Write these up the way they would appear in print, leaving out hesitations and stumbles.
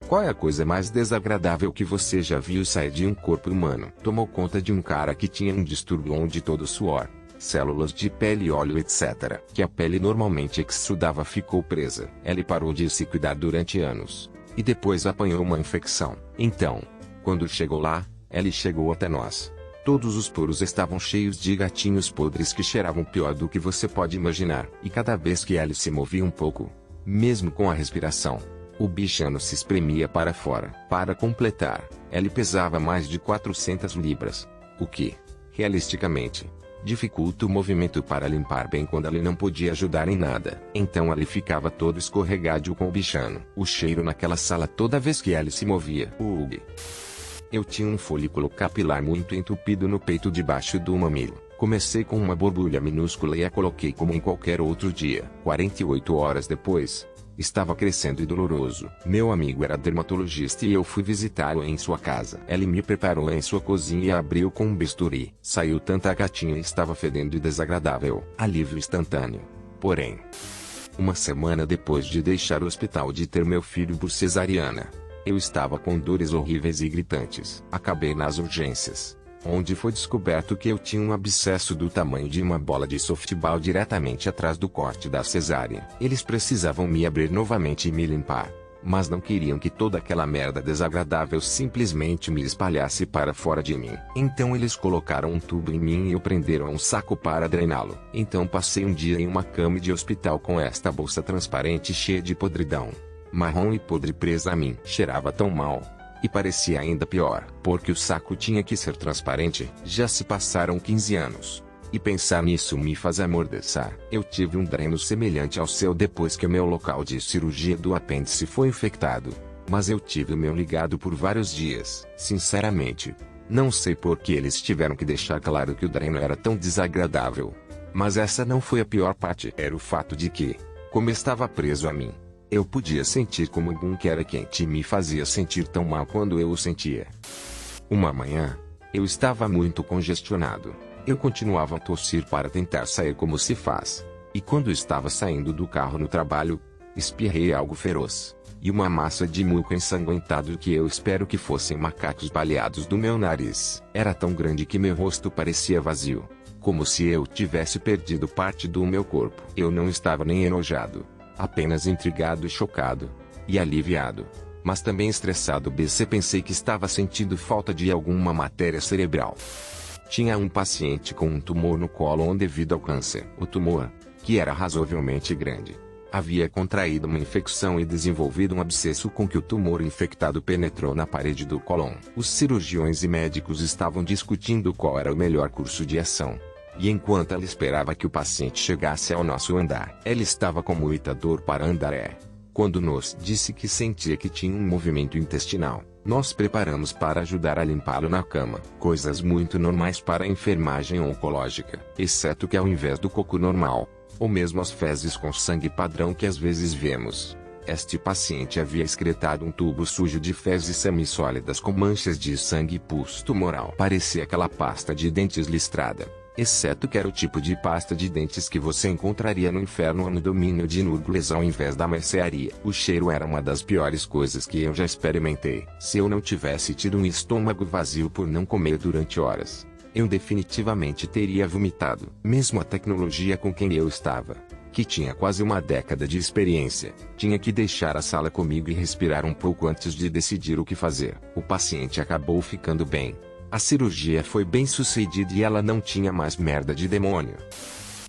Qual é a coisa mais desagradável que você já viu sair de um corpo humano? Tomou conta de um cara que tinha um distúrbio onde todo o suor, células de pele, óleo, etc., que a pele normalmente exudava, ficou presa. Ele parou de se cuidar durante anos. E depois apanhou uma infecção. Então, quando chegou lá, ele chegou até nós. Todos os poros estavam cheios de gatinhos podres que cheiravam pior do que você pode imaginar. E cada vez que ele se movia um pouco, mesmo com a respiração, o bichano se espremia para fora. Para completar, ele pesava mais de 400 libras. O que, realisticamente, dificulta o movimento para limpar bem quando ele não podia ajudar em nada. Então ele ficava todo escorregadio com o bichano. O cheiro naquela sala toda vez que ele se movia. Ugh. Eu tinha um folículo capilar muito entupido no peito debaixo do mamilo. Comecei com uma borbulha minúscula e a coloquei como em qualquer outro dia. 48 horas depois, estava crescendo e doloroso. Meu amigo era dermatologista e eu fui visitá-lo em sua casa. Ele me preparou em sua cozinha e abriu com um bisturi. Saiu tanta gatinha e estava fedendo e desagradável. Alívio instantâneo. Porém, uma semana depois de deixar o hospital de ter meu filho por cesariana, eu estava com dores horríveis e gritantes. Acabei nas urgências, onde foi descoberto que eu tinha um abscesso do tamanho de uma bola de softball diretamente atrás do corte da cesárea. Eles precisavam me abrir novamente e me limpar, mas não queriam que toda aquela merda desagradável simplesmente me espalhasse para fora de mim. Então eles colocaram um tubo em mim e o prenderam a um saco para drená-lo. Então passei um dia em uma cama de hospital com esta bolsa transparente cheia de podridão, marrom e podre presa a mim. Cheirava tão mal. E parecia ainda pior, porque o saco tinha que ser transparente. Já se passaram 15 anos. E pensar nisso me faz amordaçar. Eu tive um dreno semelhante ao seu depois que o meu local de cirurgia do apêndice foi infectado. Mas eu tive o meu ligado por vários dias. Sinceramente, não sei por que eles tiveram que deixar claro que o dreno era tão desagradável. Mas essa não foi a pior parte. Era o fato de que, como estava preso a mim, eu podia sentir como algum que era quente e me fazia sentir tão mal quando eu o sentia. Uma manhã, eu estava muito congestionado. Eu continuava a tossir para tentar sair como se faz. E quando estava saindo do carro no trabalho, espirrei algo feroz. E uma massa de muco ensanguentado que eu espero que fossem macacos baleados do meu nariz. Era tão grande que meu rosto parecia vazio, como se eu tivesse perdido parte do meu corpo. Eu não estava nem enojado, apenas intrigado e chocado, e aliviado, mas também estressado. Pensei que estava sentindo falta de alguma matéria cerebral. Tinha um paciente com um tumor no cólon devido ao câncer. O tumor, que era razoavelmente grande, havia contraído uma infecção e desenvolvido um abscesso com que o tumor infectado penetrou na parede do cólon. Os cirurgiões e médicos estavam discutindo qual era o melhor curso de ação. E enquanto ela esperava que o paciente chegasse ao nosso andar, ela estava com muita dor para andar. Quando nos disse que sentia que tinha um movimento intestinal, nós preparamos para ajudar a limpá-lo na cama. Coisas muito normais para a enfermagem oncológica, exceto que ao invés do cocô normal, ou mesmo as fezes com sangue padrão que às vezes vemos, este paciente havia excretado um tubo sujo de fezes semissólidas com manchas de sangue e pus tumoral. Parecia aquela pasta de dentes listrada. Exceto que era o tipo de pasta de dentes que você encontraria no inferno ou no domínio de Nurgles ao invés da mercearia. O cheiro era uma das piores coisas que eu já experimentei. Se eu não tivesse tido um estômago vazio por não comer durante horas, eu definitivamente teria vomitado. Mesmo a tecnologia com quem eu estava, que tinha quase uma década de experiência, tinha que deixar a sala comigo e respirar um pouco antes de decidir o que fazer. O paciente acabou ficando bem. A cirurgia foi bem sucedida e ela não tinha mais merda de demônio.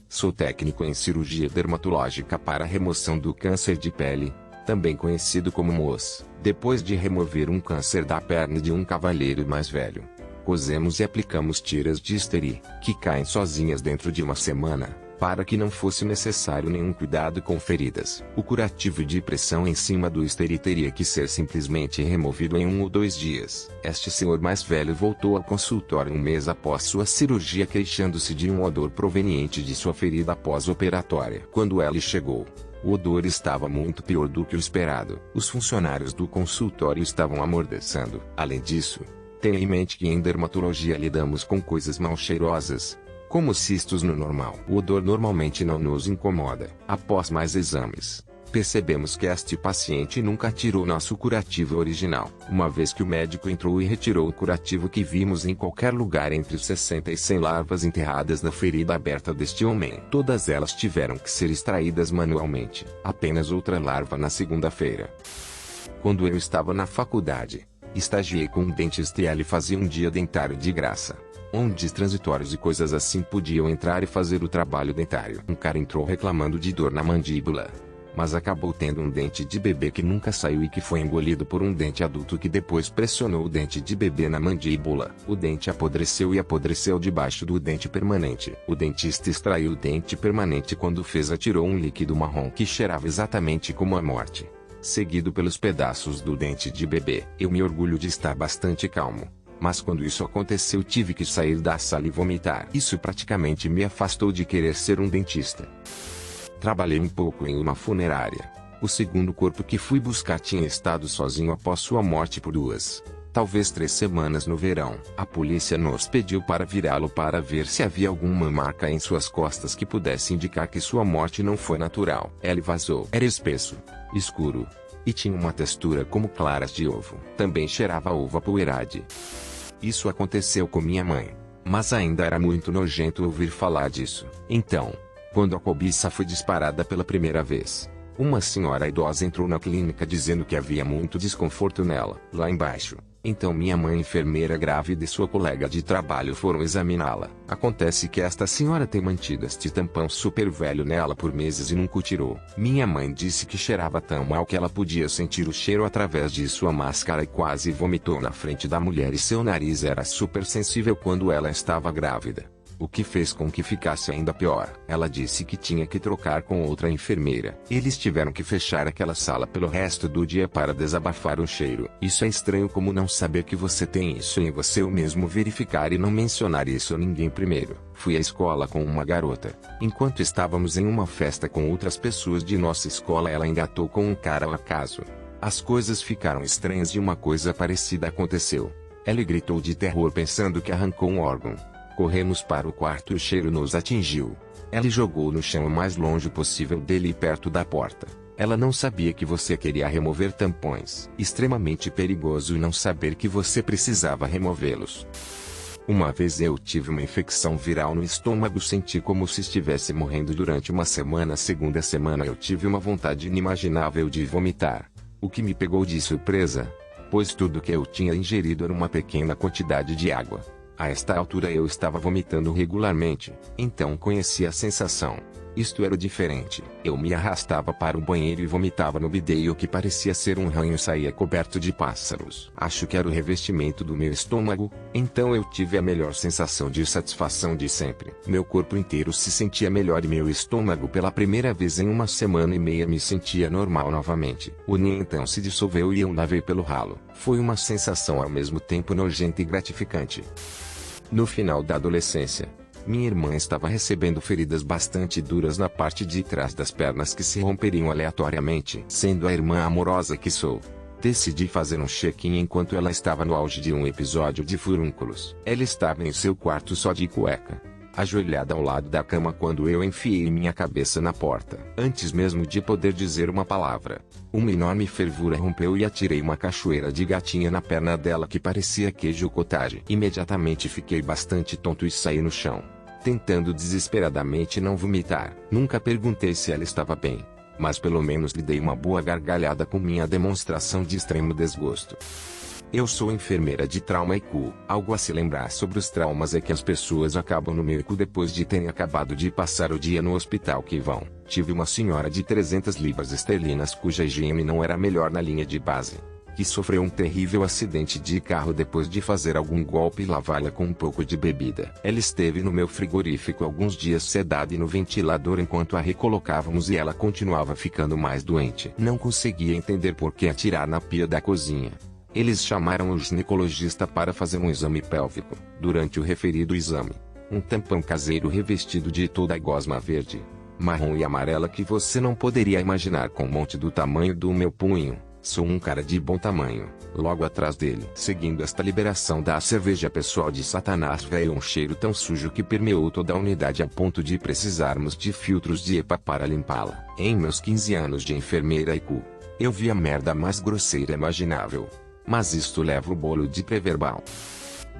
Sou técnico em cirurgia dermatológica para a remoção do câncer de pele, também conhecido como MOS. Depois de remover um câncer da perna de um cavalheiro mais velho, cosemos e aplicamos tiras de esteri, que caem sozinhas dentro de uma semana, para que não fosse necessário nenhum cuidado com feridas. O curativo de pressão em cima do esteri teria que ser simplesmente removido em 1 ou 2 dias. Este senhor mais velho voltou ao consultório um mês após sua cirurgia queixando-se de um odor proveniente de sua ferida pós-operatória. Quando ele chegou, o odor estava muito pior do que o esperado. Os funcionários do consultório estavam amordaçando. Além disso, tenha em mente que em dermatologia lidamos com coisas mal cheirosas, como cistos no normal. O odor normalmente não nos incomoda. Após mais exames, Percebemos que este paciente nunca tirou nosso curativo original, uma vez que o médico entrou e retirou o curativo que vimos em qualquer lugar entre 60 e 100 larvas enterradas na ferida aberta deste homem. Todas elas tiveram que ser extraídas manualmente. Apenas outra larva na segunda-feira. Quando eu estava na faculdade, estagiei com um dentista e ele fazia um dia dentário de graça, onde transitórios e coisas assim podiam entrar e fazer o trabalho dentário. Um cara entrou reclamando de dor na mandíbula, mas acabou tendo um dente de bebê que nunca saiu e que foi engolido por um dente adulto que depois pressionou o dente de bebê na mandíbula. O dente apodreceu e apodreceu debaixo do dente permanente. O dentista extraiu o dente permanente e quando fez atirou um líquido marrom que cheirava exatamente como a morte, seguido pelos pedaços do dente de bebê. Eu me orgulho de estar bastante calmo, mas quando isso aconteceu tive que sair da sala e vomitar. Isso praticamente me afastou de querer ser um dentista. Trabalhei um pouco em uma funerária. O segundo corpo que fui buscar tinha estado sozinho após sua morte por 2, talvez 3 semanas no verão. A polícia nos pediu para virá-lo para ver se havia alguma marca em suas costas que pudesse indicar que sua morte não foi natural. Ele vazou. Era espesso, escuro, e tinha uma textura como claras de ovo. Também cheirava a uva apoeirade. Isso aconteceu com minha mãe, mas ainda era muito nojento ouvir falar disso. Então, quando a cobiça foi disparada pela primeira vez, uma senhora idosa entrou na clínica dizendo que havia muito desconforto nela, lá embaixo. Então minha mãe, enfermeira grávida, e sua colega de trabalho foram examiná-la. Acontece que esta senhora tem mantido este tampão super velho nela por meses e nunca o tirou. Minha mãe disse que cheirava tão mal que ela podia sentir o cheiro através de sua máscara e quase vomitou na frente da mulher, e seu nariz era super sensível quando ela estava grávida, o que fez com que ficasse ainda pior. Ela disse que tinha que trocar com outra enfermeira. Eles tiveram que fechar aquela sala pelo resto do dia para desabafar o cheiro. Isso é estranho, como não saber que você tem isso em você ou mesmo verificar e não mencionar isso a ninguém primeiro. Fui à escola com uma garota. Enquanto estávamos em uma festa com outras pessoas de nossa escola, ela engatou com um cara ao acaso. As coisas ficaram estranhas e uma coisa parecida aconteceu. Ela gritou de terror pensando que arrancou um órgão. Corremos para o quarto e o cheiro nos atingiu. Ela jogou no chão o mais longe possível dele e perto da porta. Ela não sabia que você queria remover tampões. Extremamente perigoso e não saber que você precisava removê-los. Uma vez eu tive uma infecção viral no estômago, senti como se estivesse morrendo durante uma semana. Segunda semana eu tive uma vontade inimaginável de vomitar, o que me pegou de surpresa, pois tudo que eu tinha ingerido era uma pequena quantidade de água. A esta altura eu estava vomitando regularmente, então conheci a sensação. Isto era diferente. Eu me arrastava para o banheiro e vomitava no bidê e o que parecia ser um ranho saía coberto de pássaros. Acho que era o revestimento do meu estômago, então eu tive a melhor sensação de satisfação de sempre. Meu corpo inteiro se sentia melhor e meu estômago pela primeira vez em uma semana e meia me sentia normal novamente. O ninho então se dissolveu e eu lavei pelo ralo. Foi uma sensação ao mesmo tempo nojenta e gratificante. No final da adolescência, minha irmã estava recebendo feridas bastante duras na parte de trás das pernas que se romperiam aleatoriamente. Sendo a irmã amorosa que sou, decidi fazer um check-in enquanto ela estava no auge de um episódio de furúnculos. Ela estava em seu quarto só de cueca, ajoelhada ao lado da cama, quando eu enfiei minha cabeça na porta. Antes mesmo de poder dizer uma palavra, uma enorme fervura rompeu e atirei uma cachoeira de gatinha na perna dela que parecia queijo cottage. Imediatamente fiquei bastante tonto e saí no chão, tentando desesperadamente não vomitar. Nunca perguntei se ela estava bem, mas pelo menos lhe dei uma boa gargalhada com minha demonstração de extremo desgosto. Eu sou enfermeira de trauma e cu. Algo a se lembrar sobre os traumas é que as pessoas acabam no meu cu depois de terem acabado de passar o dia no hospital que vão. Tive uma senhora de 300 libras esterlinas cuja higiene não era a melhor na linha de base, que sofreu um terrível acidente de carro depois de fazer algum golpe e lavá-la com um pouco de bebida. Ela esteve no meu frigorífico alguns dias sedada e no ventilador enquanto a recolocávamos e ela continuava ficando mais doente. Não conseguia entender por que atirar na pia da cozinha. Eles chamaram o ginecologista para fazer um exame pélvico. Durante o referido exame, um tampão caseiro revestido de toda a gosma verde, marrom e amarela que você não poderia imaginar, com um monte do tamanho do meu punho, Sou um cara de bom tamanho. Logo atrás dele, seguindo esta liberação da cerveja pessoal de Satanás, veio um cheiro tão sujo que permeou toda a unidade a ponto de precisarmos de filtros de EPA para limpá-la. Em meus 15 anos de enfermeira e cu, eu vi a merda mais grosseira imaginável. Mas isto leva o bolo de pré-verbal.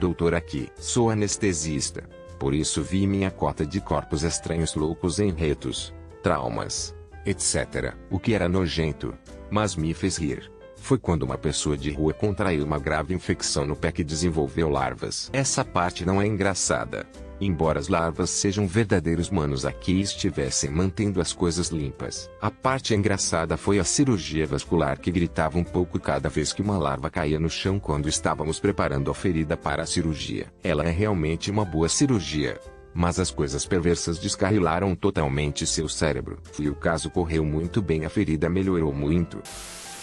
Doutor aqui, sou anestesista. Por isso vi minha cota de corpos estranhos loucos em retos, traumas, etc. O que era nojento, mas me fez rir, foi quando uma pessoa de rua contraiu uma grave infecção no pé que desenvolveu larvas. Essa parte não é engraçada. Embora as larvas sejam verdadeiros manos aqui e estivessem mantendo as coisas limpas. A parte engraçada foi a cirurgia vascular que gritava um pouco cada vez que uma larva caía no chão quando estávamos preparando a ferida para a cirurgia. Ela é realmente uma boa cirurgia. Mas as coisas perversas descarrilaram totalmente seu cérebro. E o caso correu muito bem, a ferida melhorou muito.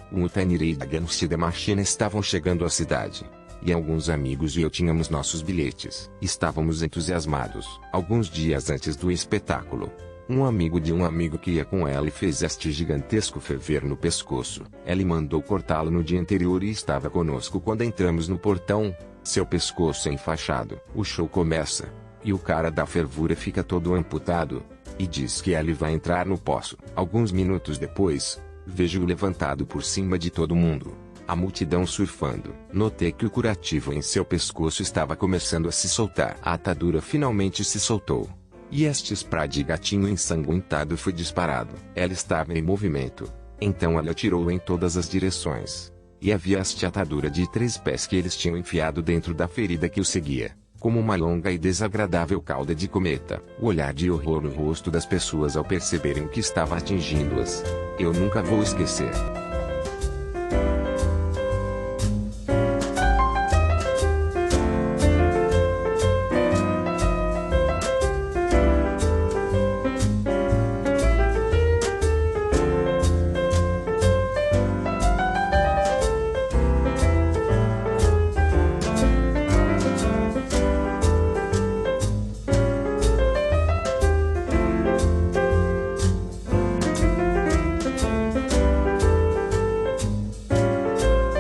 O Tiny e a Gunstead Machine estavam chegando à cidade. E alguns amigos e eu tínhamos nossos bilhetes. Estávamos entusiasmados. Alguns dias antes do espetáculo, um amigo de um amigo que ia com ela e fez este gigantesco ferver no pescoço. Ele mandou cortá-lo no dia anterior e estava conosco quando entramos no portão, seu pescoço enfaixado. O show começa, e o cara da fervura fica todo amputado, e diz que ele vai entrar no poço. Alguns minutos depois, vejo-o levantado por cima de todo mundo. A multidão surfando. Notei que o curativo em seu pescoço estava começando a se soltar. A atadura finalmente se soltou. E este spray de gatinho ensanguentado foi disparado. Ela estava em movimento. Então ela atirou em todas as direções. E havia esta atadura de 3 pés que eles tinham enfiado dentro da ferida que o seguia. Como uma longa e desagradável cauda de cometa. O olhar de horror no rosto das pessoas ao perceberem que estava atingindo-as. Eu nunca vou esquecer.